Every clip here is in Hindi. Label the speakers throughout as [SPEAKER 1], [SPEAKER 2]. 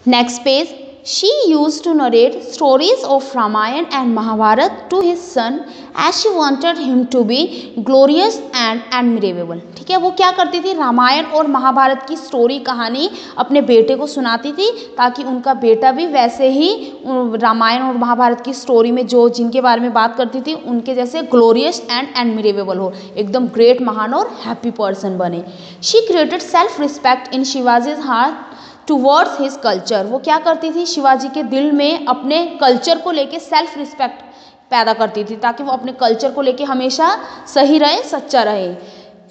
[SPEAKER 1] Next page, she used to narrate stories of Ramayana and Mahabharata to his son as she wanted him to be glorious and admirable. ठीक है, वो क्या करती थी, रामायण और महाभारत की स्टोरी कहानी अपने बेटे को सुनाती थी ताकि उनका बेटा भी वैसे ही रामायण और महाभारत की स्टोरी में जो जिनके बारे में बात करती थी उनके जैसे ग्लोरियस एंड एडमिरेबल हो, एकदम ग्रेट, महान और हैप्पी पर्सन बने. She created self respect in Shivaji's heart towards his culture. वो क्या करती थी, शिवाजी के दिल में अपने कल्चर को लेके सेल्फ रिस्पेक्ट पैदा करती थी ताकि वो अपने कल्चर को लेके हमेशा सही रहे, सच्चा रहे.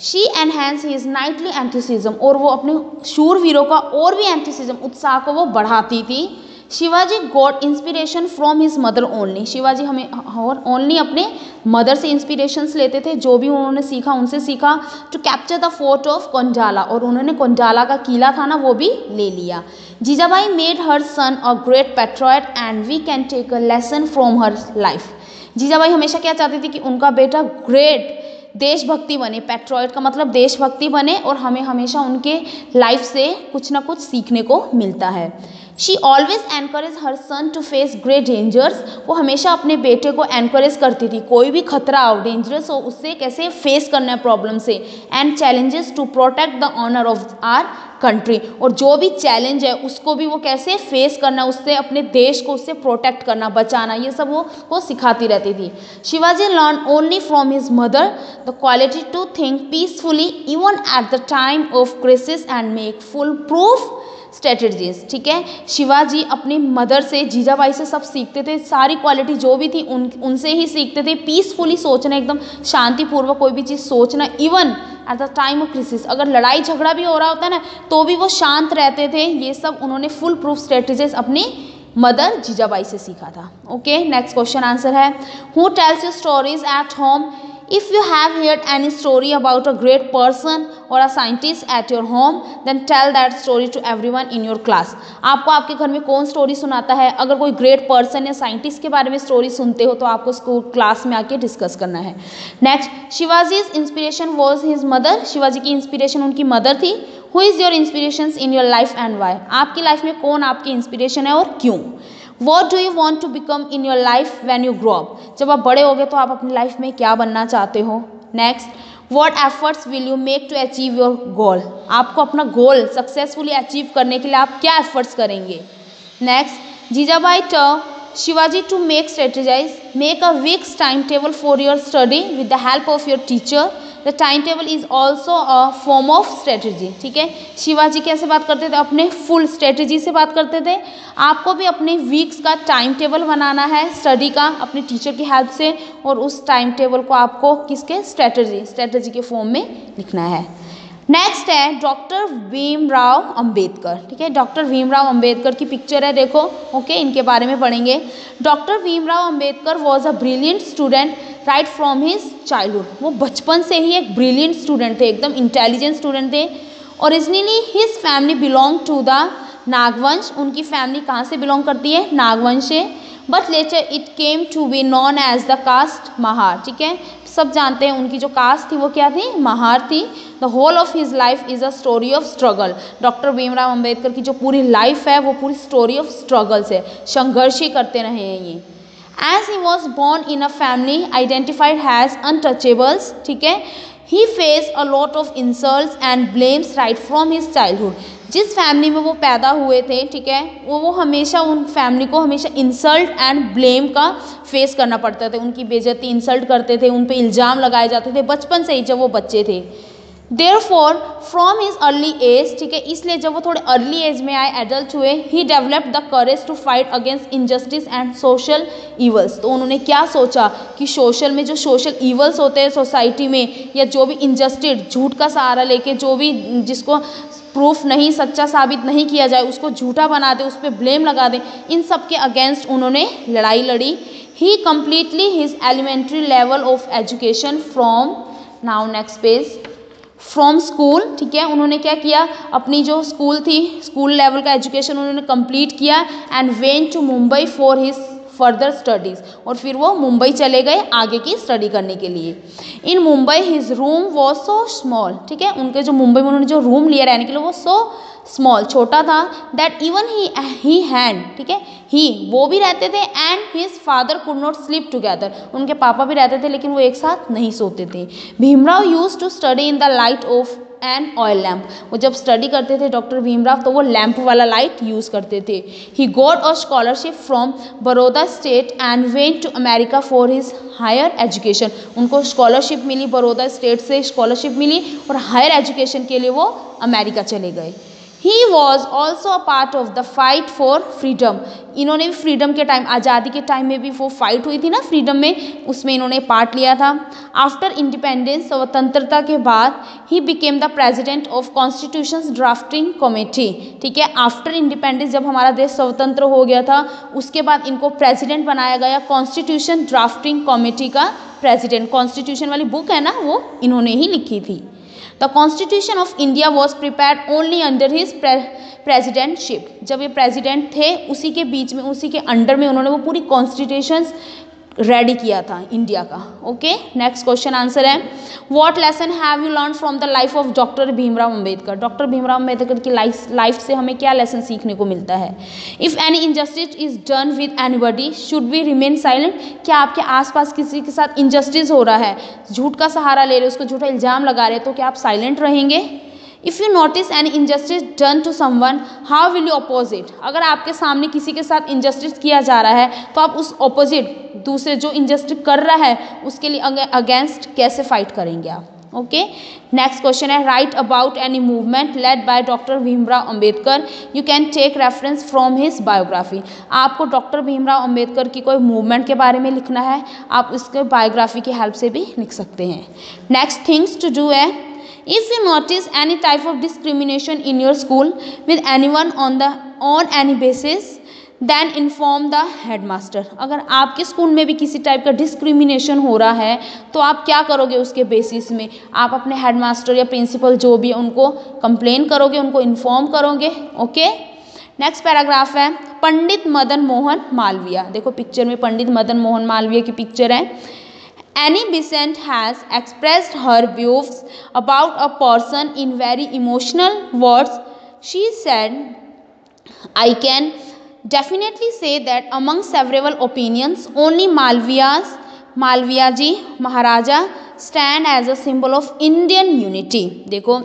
[SPEAKER 1] शी एनहेंस हिज नाइटली एंथुसिज्म, और वो अपने शूरवीरों का और भी एंथुसिज्म, उत्साह को वो बढ़ाती थी. Shivaji got inspiration from his mother only. Shivaji हमें और ओनली अपने मदर से इंस्पिरेशंस लेते थे, जो भी उन्होंने सीखा उनसे सीखा. To capture the fort of Kondala, और उन्होंने कोंडाला का किला था ना वो भी ले लिया. Jijabai made her son a great patriot and we can take a lesson from her life. Jijabai हमेशा क्या चाहती थी कि उनका बेटा ग्रेट देशभक्ति बने. पैट्रियट का मतलब देशभक्ति बने, और हमें हमेशा उनके लाइफ से कुछ ना कुछ सीखने को मिलता है. She always encourage her son to face great dangers. वो हमेशा अपने बेटे को एनकरेज करती थी, कोई भी खतरा हो, डेंजरस हो, उससे कैसे फेस करना है प्रॉब्लम से. And challenges to protect the honour of our country, और जो भी चैलेंज है उसको भी वो कैसे फेस करना, उससे अपने देश को उससे प्रोटेक्ट करना, बचाना, ये सब वो सिखाती रहती थी. Shivaji learn only from his mother the quality to think peacefully even at the time of crisis and make full proof strategies. ठीक है, शिवाजी अपनी मदर से, जीजाबाई से सब सीखते थे, सारी क्वालिटी जो भी थी उनसे ही सीखते थे. पीसफुली सोचना, एकदम शांतिपूर्वक कोई भी चीज़ सोचना, even at the time of crisis, अगर लड़ाई झगड़ा भी हो रहा होता है ना तो भी वो शांत रहते थे. ये सब उन्होंने फुल प्रूफ स्ट्रेटजीज अपनी मदर जीजाबाई से सीखा था. ओके, नेक्स्ट क्वेश्चन आंसर है, who tells you stories at home. If you have heard any story about a great person or a scientist at your home, then tell that story to everyone in your class. आपको आपके घर में कौन स्टोरी सुनाता है, अगर कोई ग्रेट पर्सन या साइंटिस्ट के बारे में स्टोरी सुनते हो तो आपको स्कूल क्लास में आके डिस्कस करना है. Next, Shivaji's inspiration was his mother. Shivaji की इंस्पिरेशन उनकी मदर थी. Who is your inspiration in your life and why. आपकी लाइफ में कौन आपकी इंस्पिरेशन है और क्यों. What do you want to become in your life when you grow up? जब आप बड़े होगे तो आप अपनी लाइफ में क्या बनना चाहते हो. Next, what efforts will you make to achieve your goal? आपको अपना गोल सक्सेसफुली अचीव करने के लिए आप क्या एफर्ट्स करेंगे. Next, Jijabai taught Shivaji to make strategize, make a week's time table for your study with the help of your teacher. The time table is also a form of strategy. ठीक है, शिवाजी कैसे बात करते थे, अपने फुल स्ट्रेटेजी से बात करते थे. आपको भी अपने वीक्स का टाइम टेबल बनाना है स्टडी का अपने टीचर की हेल्प से, और उस टाइम टेबल को आपको किसके स्ट्रेटेजी के फॉर्म में लिखना है. नेक्स्ट है डॉक्टर भीमराव अंबेडकर. ठीक है, डॉक्टर भीमराव अंबेडकर की पिक्चर है, देखो. ओके, इनके बारे में पढ़ेंगे. Doctor Bhimrao Ambedkar was a brilliant student right from his childhood. वो बचपन से ही एक ब्रिलियंट स्टूडेंट थे, एकदम इंटेलिजेंट स्टूडेंट थे. Originally his family belong to the Nagvansh. उनकी फैमिली कहाँ से बिलोंग करती है, नागवंश से. But later it came to be known as the caste Mahar. ठीक है, सब जानते हैं उनकी जो कास्ट थी वो क्या थी, महार थी. The whole of his life is a story of struggle. Doctor Bhimrao Ambedkar की जो पूरी लाइफ है वो पूरी स्टोरी ऑफ स्ट्रगल्स है, संघर्ष ही करते रहे हैं ये. As he was born in a family identified has untouchables. ठीक है, he face a lot of insults and blames right from his childhood. जिस फैमिली में वो पैदा हुए थे, ठीक है, वो हमेशा उन फैमिली को हमेशा इंसल्ट एंड ब्लेम का फेस करना पड़ता था. उनकी बेइज्जती, इंसल्ट करते थे, उन पे इल्ज़ाम लगाए जाते थे बचपन से ही जब वो बच्चे थे. Therefore from his early age, ठीक है, इसलिए जब वो थोड़े अर्ली एज में आए, एडल्ट हुए, he developed the courage to fight against injustice and social evils. तो उन्होंने क्या सोचा कि सोशल में जो सोशल ईवल्स होते हैं सोसाइटी में, या जो भी इनजस्टिस, झूठ का सहारा लेके जो भी जिसको प्रूफ नहीं, सच्चा साबित नहीं किया जाए, उसको झूठा बना दे, उस पर ब्लेम लगा दे, इन सब के अगेंस्ट उन्होंने लड़ाई लड़ी. He completely his elementary level of education from, now next page, from school. ठीक है, उन्होंने क्या किया, अपनी जो स्कूल थी, स्कूल लेवल का एजुकेशन उन्होंने कंप्लीट किया. And went to Mumbai for his further studies. और फिर वो मुंबई चले गए आगे की स्टडी करने के लिए. In Mumbai his room was so small. ठीक है, उनके जो मुंबई में उन्होंने जो रूम लिया रहने के लिए वो सो स्मॉल छोटा था, दैट इवन ही हैंड, ठीक है, ही वो भी रहते थे, and his father could not sleep together, उनके पापा भी रहते थे लेकिन वो एक साथ नहीं सोते थे। Bhimrao used to study in the light of an oil lamp, वो जब स्टडी करते थे डॉक्टर भीमराव तो वो लैंप वाला लाइट यूज़ करते थे। He got a scholarship from Baroda state and went to America for his higher education, उनको स्कॉलरशिप मिली, बड़ौदा स्टेट से स्कॉलरशिप मिली और हायर एजुकेशन के लिए वो अमेरिका चले गए। He was also a part of the fight for freedom, इन्होंने भी फ्रीडम के टाइम, आज़ादी के टाइम में भी वो फाइट हुई थी ना फ्रीडम में, उसमें इन्होंने पार्ट लिया था। आफ्टर इंडिपेंडेंस, स्वतंत्रता के बाद, he became the president of constitutions drafting committee, ठीक है, आफ्टर इंडिपेंडेंस जब हमारा देश स्वतंत्र हो गया था उसके बाद इनको प्रेसिडेंट बनाया गया, कॉन्स्टिट्यूशन ड्राफ्टिंग कमेटी का प्रेसिडेंट। कॉन्स्टिट्यूशन वाली बुक है ना वो इन्होंने ही लिखी थी। The Constitution of India was prepared only under his presidentship, जब ये प्रेसिडेंट थे उसी के बीच में, उसी के अंडर में उन्होंने वो पूरी कॉन्स्टिट्यूशंस रेडी किया था इंडिया का। ओके, नेक्स्ट क्वेश्चन आंसर है, what lesson have you learn from the life of doctor Bhimrao Ambedkar, doctor Bhimrao Ambedkar की लाइफ से हमें क्या लेसन सीखने को मिलता है। If any injustice is done with anybody should we remain silent, क्या आपके आसपास किसी के साथ इनजस्टिस हो रहा है, झूठ का सहारा ले रहे, उसको झूठा इल्जाम लगा रहे, तो क्या आप साइलेंट रहेंगे। If you notice an injustice done to someone how will you oppose it, अगर आपके सामने किसी के साथ इनजस्टिस किया जा रहा है तो आप उस ऑपोजिट, दूसरे जो इनजस्टिस कर रहा है उसके लिए अगेंस्ट कैसे फाइट करेंगे आप। ओके, नेक्स्ट क्वेश्चन है, right about any movement led by doctor Bhimrao Ambedkar, you can take reference from his biography, आपको डॉक्टर भीमराव अम्बेडकर की कोई मूवमेंट के बारे में लिखना है, आप उसके बायोग्राफी की हेल्प से भी लिख सकते हैं। नेक्स्ट थिंग्स टू डू है, if you notice any type of discrimination in your school with anyone on any basis then inform the headmaster, अगर आपके स्कूल में भी किसी टाइप का डिस्क्रिमिनेशन हो रहा है तो आप क्या करोगे, उसके बेसिस में आप अपने हेडमास्टर या प्रिंसिपल जो भी है उनको कंप्लेन करोगे, उनको इन्फॉर्म करोगे। ओके, नेक्स्ट पैराग्राफ है, पंडित मदन मोहन मालवीय, देखो पिक्चर में पंडित मदन मोहन मालवीय की पिक्चर है। Annie Besant has expressed her views about a person in very emotional words. She said, I can definitely say that among several opinions, only Malviya ji Maharaja stand as a symbol of Indian unity. देखो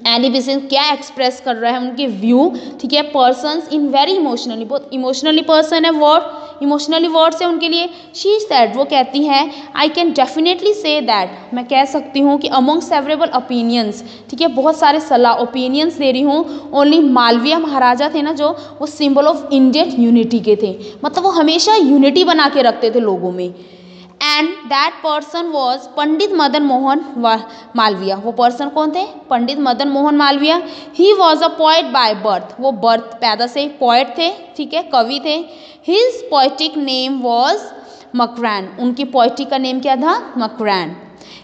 [SPEAKER 1] एनी बेसेंट क्या एक्सप्रेस कर रहा है उनके व्यू, ठीक है, पर्सन्स इन वेरी इमोशनली, बहुत इमोशनली पर्सन है, वर्ड इमोशनली वर्ड्स है उनके लिए। शी सेड, वो कहती हैं, I can definitely say that, मैं कह सकती हूँ कि अमोंग सेवरेबल ओपिनियंस, ठीक है, बहुत सारे सलाह ओपिनियंस दे रही हूँ, ओनली मालवीय महाराजा थे ना जो, वो सिंबल ऑफ इंडियन यूनिटी के थे, मतलब वो हमेशा यूनिटी बना के रखते थे लोगों में। And that person was Pandit Madan Mohan Malviya, वो पर्सन कौन थे, Pandit Madan Mohan Malviya. He was a poet by birth, वो बर्थ पैदा से पोएट थे, ठीक है, कवि थे। His poetic name was Makrand, उनकी पोएटिक का नेम क्या था, मकरैन।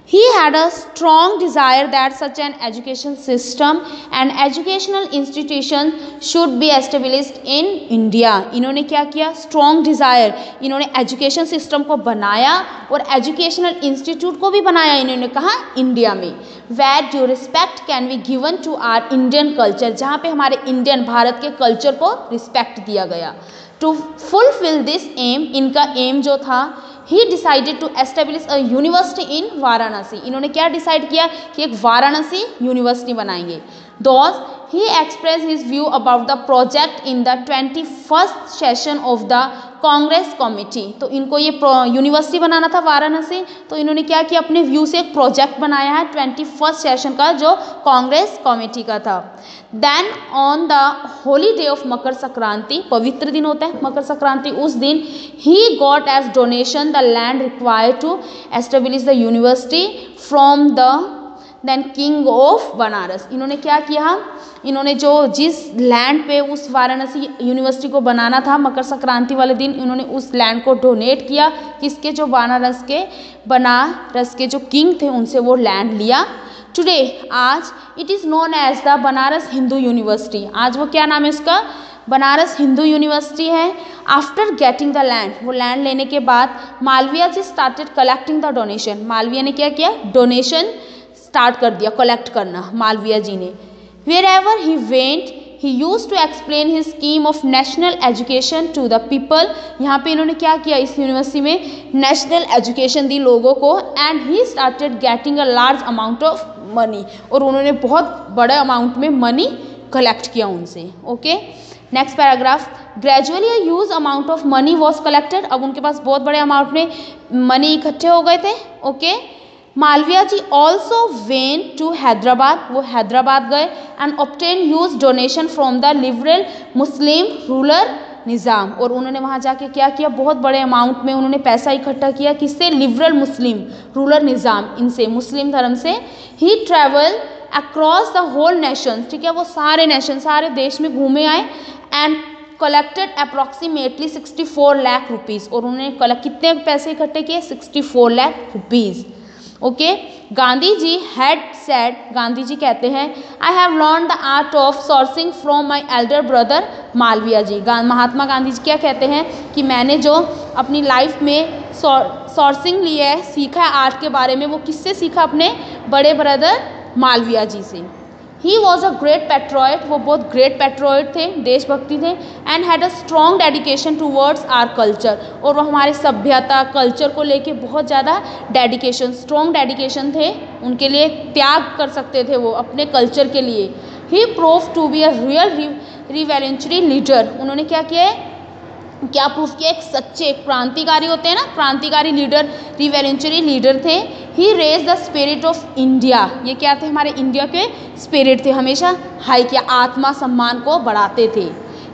[SPEAKER 1] He had a strong desire that such an education system and educational institution should be established in India. इन्होंने क्या किया, strong desire, इन्होंने education system को बनाया और educational institute को भी बनाया, इन्होंने कहा इंडिया में, where due respect can be given to our Indian culture, जहाँ पे हमारे इंडियन भारत के कल्चर को रिस्पेक्ट दिया गया। To fulfill this aim, इनका एम जो था, he decided to establish a university in Varanasi, इन्होंने क्या डिसाइड किया कि एक वाराणसी यूनिवर्सिटी बनाएंगे। Though he express his view about the project in the 21st session of the Congress committee, तो इनको ये यूनिवर्सिटी बनाना था वाराणसी, तो इन्होंने क्या किया, अपने व्यू से एक प्रोजेक्ट बनाया है 21st सेशन का जो कांग्रेस कमेटी का था। Then on the holy day of Makar Sankranti, पवित्र दिन होता है मकर संक्रांति, उस दिन he got as donation the land required to establish the university from the then king of Banaras, इन्होंने क्या किया, इन्होंने जो जिस लैंड पे उस वाराणसी यूनिवर्सिटी को बनाना था मकर संक्रांति वाले दिन, इन्होंने उस लैंड को डोनेट किया, किसके, जो बनारस के जो किंग थे उनसे वो लैंड लिया। टुडे, आज, it is known as the Banaras Hindu university, आज वो क्या नाम है इसका, बनारस हिंदू यूनिवर्सिटी है। आफ्टर गेटिंग द लैंड, वो लैंड लेने के बाद Malviya ji started collecting the donation, Malviya ने क्या किया, डोनेशन स्टार्ट कर दिया, कलेक्ट करना मालवीय जी ने। Wherever he went, he used to explain his scheme of national education to the people. यहाँ पे इन्होंने क्या किया, इस यूनिवर्सिटी में नेशनल एजुकेशन दी लोगों को. And he started getting a large amount of money, और उन्होंने बहुत बड़े अमाउंट में मनी कलेक्ट किया उनसे. Okay, next paragraph. Gradually a huge amount of money was collected. अब उनके पास बहुत बड़े अमाउंट में मनी इकट्ठे हो गए थे. Okay, Malviya ji also went to Hyderabad. वो हैदराबाद गए and obtain huge donation from the liberal Muslim ruler Nizam. और उन्होंने वहाँ जाके क्या किया, बहुत बड़े अमाउंट में उन्होंने पैसा इकट्ठा किया. किससे? लिबरल मुस्लिम रूलर निज़ाम, इनसे, मुस्लिम धर्म से. He travel across the whole nation. ठीक है, वो सारे नेशन, सारे देश में घूमे आए. And collected approximately 64 lakh rupees. और उन्होंने कितने पैसे इकट्ठे किए? 64 lakh rupees. Okay, Gandhi ji had said, Gandhi ji कहते हैं, I have learn the art of sourcing from my elder brother Malviya ji. Mahatma Gandhi ji क्या कहते हैं कि मैंने जो अपनी लाइफ में सोर्सिंग ली है, सीखा है आर्ट के बारे में, वो किससे सीखा? अपने बड़े ब्रदर मालविया जी से. He was a great patriot. वो बहुत ग्रेट पेट्रोइट थे, देशभक्ति थे. And had a strong dedication towards our culture. और वो हमारे सभ्यता, कल्चर को लेके बहुत ज़्यादा डेडिकेशन, स्ट्रॉन्ग डेडिकेशन थे उनके लिए. त्याग कर सकते थे वो अपने कल्चर के लिए. He prove to be a real revolutionary leader. उन्होंने क्या किया है, क्या प्रूफ किया? एक सच्चे, एक क्रांतिकारी होते हैं ना, क्रांतिकारी लीडर, रिवॉल्यूशनरी लीडर थे. He raise the spirit of India. ये क्या थे? हमारे इंडिया के स्पिरिट थे, हमेशा हाई किया, आत्मा सम्मान को बढ़ाते थे.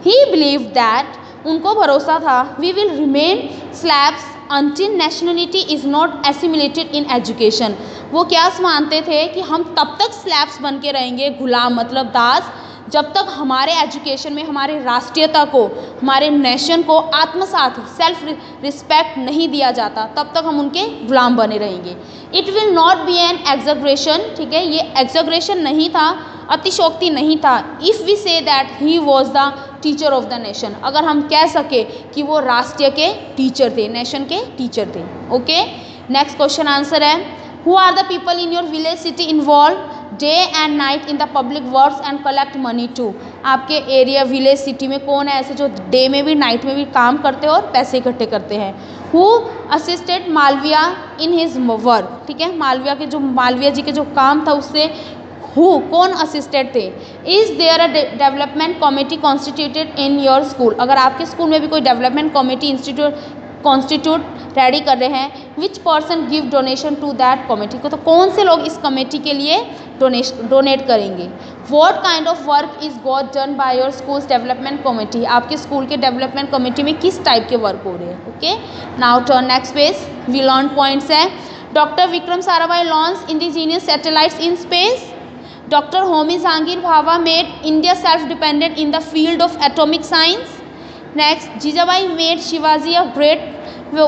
[SPEAKER 1] ही बिलीव दैट, उनको भरोसा था, we will remain slaves until nationality is not assimilated in education. वो क्या मानते थे कि हम तब तक स्लैब्स बन के रहेंगे, गुलाम मतलब दास, जब तक हमारे एजुकेशन में हमारे राष्ट्रीयता को, हमारे नेशन को आत्मसात, सेल्फ रिस्पेक्ट नहीं दिया जाता, तब तक हम उनके गुलाम बने रहेंगे. It will not be an exaggeration. ठीक है, ये एग्जैग्रेशन नहीं था, अतिशोक्ति नहीं था. If we say that he was the teacher of the nation. अगर हम कह सके कि वो राष्ट्र के टीचर थे, नेशन के टीचर थे. ओके, नेक्स्ट क्वेश्चन आंसर है, who are the people in your village city involve day and night in the public works and collect money to. आपके एरिया, विलेज, सिटी में कौन है ऐसे जो डे में भी, नाइट में भी काम करते हैं और पैसे इकट्ठे करते हैं? Who assisted Malaviya in his work. ठीक है, मालविया जी के जो काम था उससे हु, कौन असिस्टेड थे? Is there a development committee constituted in your school. अगर आपके स्कूल में भी कोई डेवलपमेंट कमेटी कॉन्स्टिट्यूट रेडी कर रहे हैं, which person give donation to that committee को, तो कौन से लोग इस कमेटी के लिए डोनेट करेंगे? What kind of work is got done by your schools development committee. आपके स्कूल के डेवलपमेंट कमेटी में किस टाइप के वर्क हो रहे हैं? Okay, now turn next page. We learn points है, doctor Vikram Sarabhai launch indigenous satellites in space. Dr. Homi Jahangir Bhabha made India self-dependent in the field of atomic science. Next, Jijabai made Shivaji a great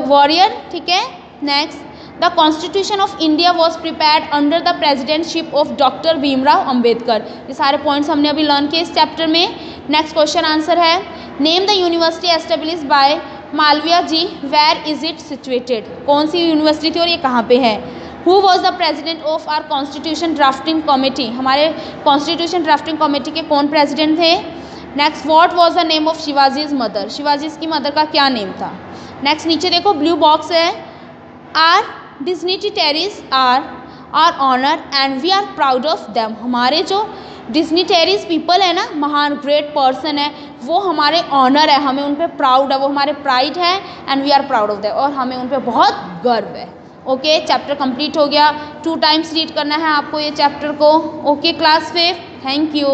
[SPEAKER 1] warrior. ठीक है. Next, the Constitution of India was prepared under the presidency of Dr. Bhimrao Ambedkar. ये सारे पॉइंट्स हमने अभी लर्न किए इस चैप्टर में. नेक्स्ट क्वेश्चन आंसर है, name the university established by Malaviya ji, where is it situated. कौन सी यूनिवर्सिटी थी और ये कहाँ पे है? Who was the president of our constitution drafting committee. हमारे constitution drafting committee के कौन president थे? Next, what was the name of Shivaji's mother. Shivaji की मदर का क्या नेम था? Next, नीचे देखो ब्लू बॉक्स है, our dignitaries are our honor and we are proud of them. हमारे जो dignitaries people है ना, महान ग्रेट पर्सन है, वो हमारे ऑनर है, हमें उन पर प्राउड है, वो हमारे प्राइड है, and we are proud of them, और हमें उन पर बहुत गर्व है. ओके, चैप्टर कंप्लीट हो गया. 2 टाइम्स रीड करना है आपको ये चैप्टर को. Okay class 5, thank you.